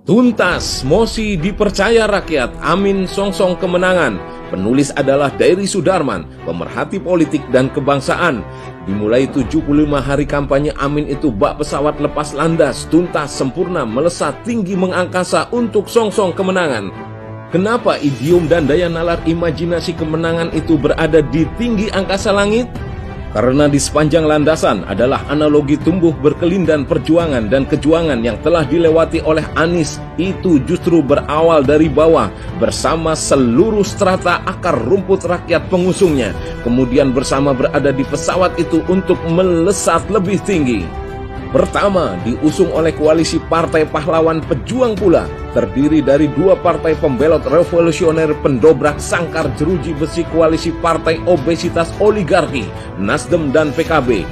Tuntas, Mosi dipercaya rakyat, Amin songsong kemenangan. Penulis adalah Dairi Sudarman, pemerhati politik dan kebangsaan. Dimulai 75 hari kampanye, Amin itu bak pesawat lepas landas, tuntas, sempurna, melesat tinggi mengangkasa untuk songsong kemenangan. Kenapa idiom dan daya nalar imajinasi kemenangan itu berada di tinggi angkasa langit? Karena di sepanjang landasan adalah analogi tumbuh berkelindan perjuangan dan kejuangan yang telah dilewati oleh Anies itu justru berawal dari bawah bersama seluruh strata akar rumput rakyat pengusungnya, kemudian bersama berada di pesawat itu untuk melesat lebih tinggi. Pertama, diusung oleh koalisi Partai Pahlawan Pejuang pula, terdiri dari dua partai pembelot revolusioner pendobrak sangkar jeruji besi koalisi partai obesitas oligarki, Nasdem dan PKB.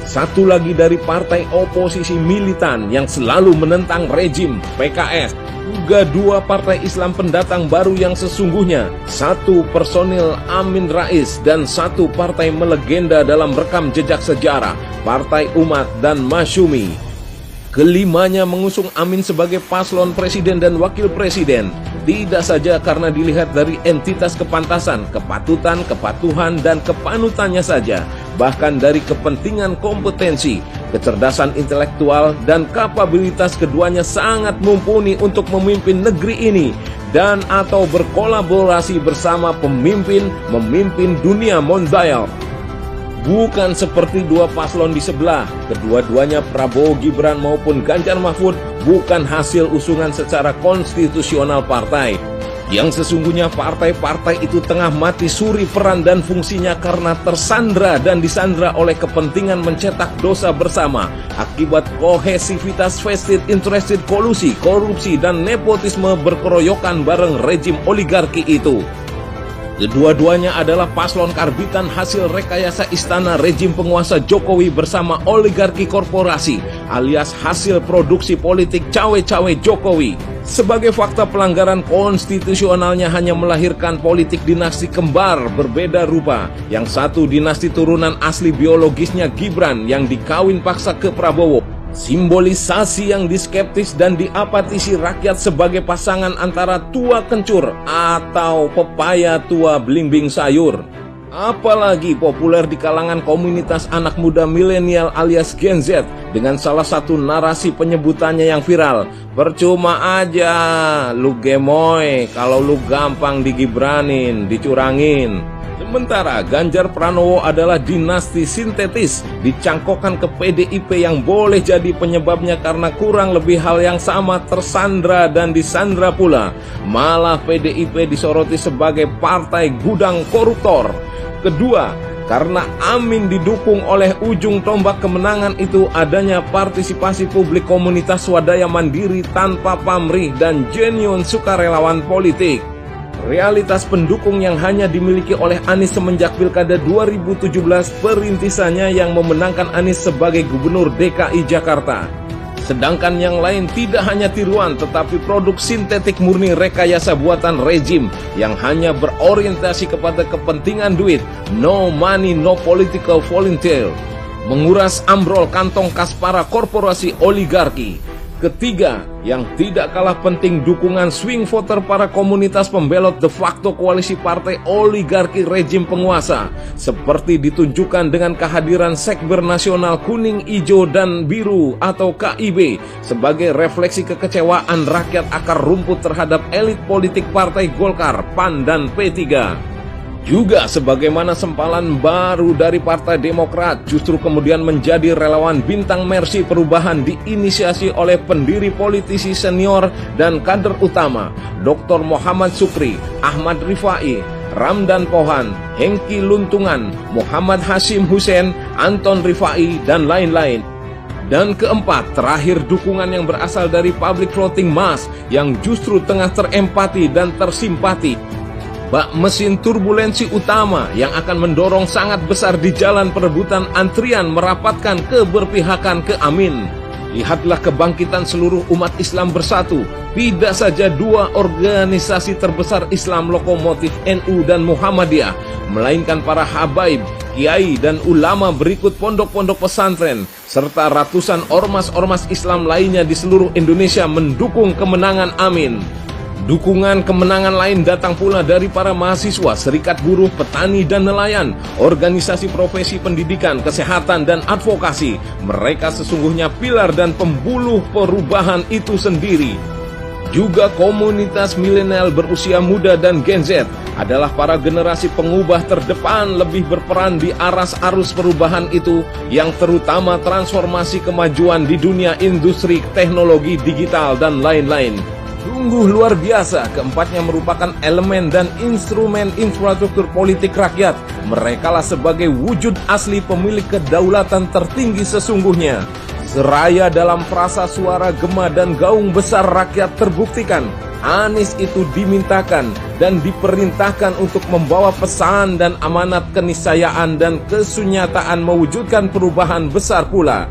Satu lagi dari partai oposisi militan yang selalu menentang rejim, PKS. Juga dua partai Islam pendatang baru yang sesungguhnya, satu personil Amin Rais dan satu partai melegenda dalam rekam jejak sejarah, Partai Umat dan Masyumi. Kelimanya mengusung Amin sebagai paslon presiden dan wakil presiden, tidak saja karena dilihat dari entitas kepantasan, kepatutan, kepatuhan, dan kepanutannya saja, bahkan dari kepentingan kompetensi, kecerdasan intelektual, dan kapabilitas keduanya sangat mumpuni untuk memimpin negeri ini dan atau berkolaborasi bersama memimpin dunia mondial. Bukan seperti dua paslon di sebelah, kedua-duanya Prabowo Gibran maupun Ganjar Mahfud bukan hasil usungan secara konstitusional partai. Yang sesungguhnya partai-partai itu tengah mati suri peran dan fungsinya karena tersandra dan disandra oleh kepentingan mencetak dosa bersama akibat kohesivitas vested interested kolusi, korupsi, dan nepotisme berkeroyokan bareng rejim oligarki itu. Kedua-duanya adalah paslon karbitan hasil rekayasa istana rejim penguasa Jokowi bersama oligarki korporasi alias hasil produksi politik cawe-cawe Jokowi. Sebagai fakta, pelanggaran konstitusionalnya hanya melahirkan politik dinasti kembar berbeda rupa. Yang satu dinasti turunan asli biologisnya Gibran yang dikawin paksa ke Prabowo. Simbolisasi yang diskeptis dan diapatisi rakyat sebagai pasangan antara tua kencur atau pepaya tua belimbing sayur. Apalagi populer di kalangan komunitas anak muda milenial alias Gen Z dengan salah satu narasi penyebutannya yang viral. Percuma aja lu gemoy kalau lu gampang digibranin, dicurangin. Sementara Ganjar Pranowo adalah dinasti sintetis, dicangkokkan ke PDIP yang boleh jadi penyebabnya karena kurang lebih hal yang sama, tersandra dan disandra pula. Malah PDIP disoroti sebagai partai gudang koruptor. Kedua, karena Amin didukung oleh ujung tombak kemenangan itu adanya partisipasi publik komunitas swadaya mandiri tanpa pamrih dan genuine sukarelawan politik. Realitas pendukung yang hanya dimiliki oleh Anies semenjak Pilkada 2017 perintisannya yang memenangkan Anies sebagai Gubernur DKI Jakarta. Sedangkan yang lain tidak hanya tiruan tetapi produk sintetik murni rekayasa buatan rejim yang hanya berorientasi kepada kepentingan duit, no money, no political volunteer, menguras ambrol kantong kas para korporasi oligarki. Ketiga, yang tidak kalah penting, dukungan swing voter para komunitas pembelot de facto koalisi partai oligarki rejim penguasa, seperti ditunjukkan dengan kehadiran Sekber Nasional Kuning, Ijo, dan Biru atau KIB sebagai refleksi kekecewaan rakyat akar rumput terhadap elit politik partai Golkar, PAN, dan P3. Juga sebagaimana sempalan baru dari Partai Demokrat justru kemudian menjadi relawan bintang Mercy Perubahan diinisiasi oleh pendiri politisi senior dan kader utama Dr. Muhammad Sukri, Ahmad Rifai, Ramdan Pohan, Hengki Luntungan, Muhammad Hashim Hussein, Anton Rifai, dan lain-lain. Dan keempat, terakhir dukungan yang berasal dari public voting mass yang justru tengah terempati dan tersimpati. Bak mesin turbulensi utama yang akan mendorong sangat besar di jalan perebutan antrian merapatkan keberpihakan ke Amin. Lihatlah kebangkitan seluruh umat Islam bersatu. Tidak saja dua organisasi terbesar Islam lokomotif NU dan Muhammadiyah, melainkan para habaib, kiai dan ulama berikut pondok-pondok pesantren, serta ratusan ormas-ormas Islam lainnya di seluruh Indonesia mendukung kemenangan Amin. Dukungan kemenangan lain datang pula dari para mahasiswa, serikat buruh, petani dan nelayan, organisasi profesi pendidikan, kesehatan dan advokasi. Mereka sesungguhnya pilar dan pembuluh perubahan itu sendiri. Juga komunitas milenial berusia muda dan Gen Z adalah para generasi pengubah terdepan, lebih berperan di aras arus perubahan itu, yang terutama transformasi kemajuan di dunia industri, teknologi, digital dan lain-lain. Sungguh luar biasa, keempatnya merupakan elemen dan instrumen infrastruktur politik rakyat. Merekalah sebagai wujud asli pemilik kedaulatan tertinggi sesungguhnya. Seraya dalam frasa suara gema dan gaung besar rakyat terbuktikan, Anies itu dimintakan dan diperintahkan untuk membawa pesan dan amanat keniscayaan dan kesunyataan mewujudkan perubahan besar pula.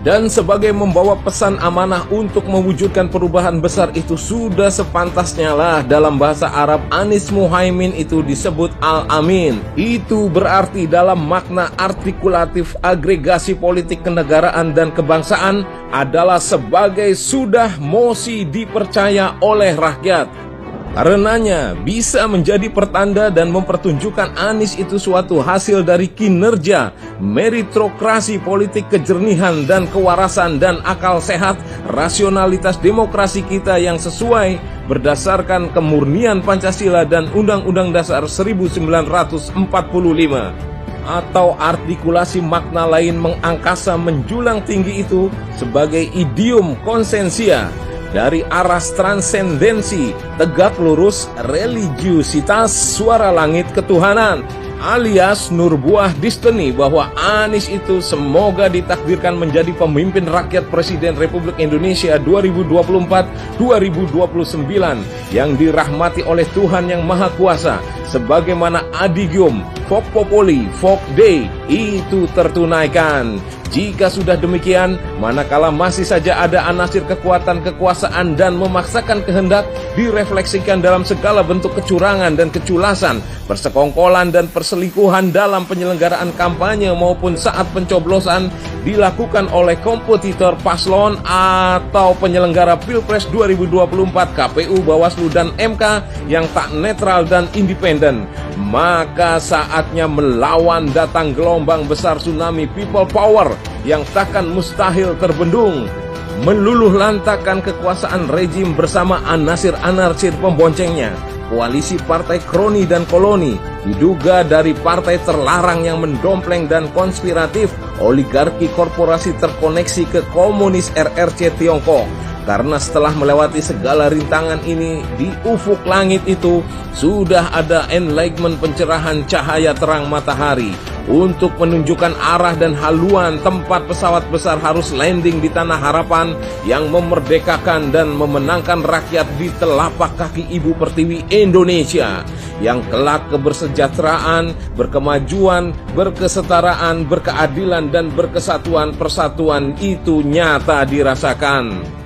Dan sebagai membawa pesan amanah untuk mewujudkan perubahan besar itu, sudah sepantasnya lah dalam bahasa Arab Anies Muhaimin itu disebut Al-Amin. Itu berarti dalam makna artikulatif agregasi politik kenegaraan dan kebangsaan adalah sebagai sudah mosi dipercaya oleh rakyat. Karenanya bisa menjadi pertanda dan mempertunjukkan Anies itu suatu hasil dari kinerja, meritokrasi politik, kejernihan dan kewarasan dan akal sehat, rasionalitas demokrasi kita yang sesuai berdasarkan kemurnian Pancasila dan Undang-Undang Dasar 1945. Atau artikulasi makna lain mengangkasa menjulang tinggi itu sebagai idiom konsensia dari aras transendensi, tegak lurus, religiusitas, suara langit ketuhanan, alias Nurbuah Destiny, bahwa Anies itu semoga ditakdirkan menjadi pemimpin rakyat Presiden Republik Indonesia 2024-2029 yang dirahmati oleh Tuhan Yang Maha Kuasa, sebagaimana adigium Vox Populi, Vox Dei itu tertunaikan. Jika sudah demikian, manakala masih saja ada anasir kekuatan kekuasaan dan memaksakan kehendak direfleksikan dalam segala bentuk kecurangan dan keculasan, persekongkolan dan perselingkuhan dalam penyelenggaraan kampanye maupun saat pencoblosan dilakukan oleh kompetitor paslon atau penyelenggara Pilpres 2024, KPU, Bawaslu dan MK yang tak netral dan independen, maka saatnya melawan datang gelombang besar tsunami people power yang takkan mustahil terbendung, meluluh lantakan kekuasaan rejim bersama anasir-anarchir pemboncengnya, koalisi partai kroni dan koloni, diduga dari partai terlarang yang mendompleng dan konspiratif, oligarki korporasi terkoneksi ke komunis RRC Tiongkok. Karena setelah melewati segala rintangan ini, di ufuk langit itu sudah ada enlightenment, pencerahan cahaya terang matahari untuk menunjukkan arah dan haluan tempat pesawat besar harus landing di tanah harapan yang memerdekakan dan memenangkan rakyat di telapak kaki Ibu Pertiwi Indonesia, yang kelak kebersejahteraan, berkemajuan, berkesetaraan, berkeadilan dan berkesatuan persatuan itu nyata dirasakan.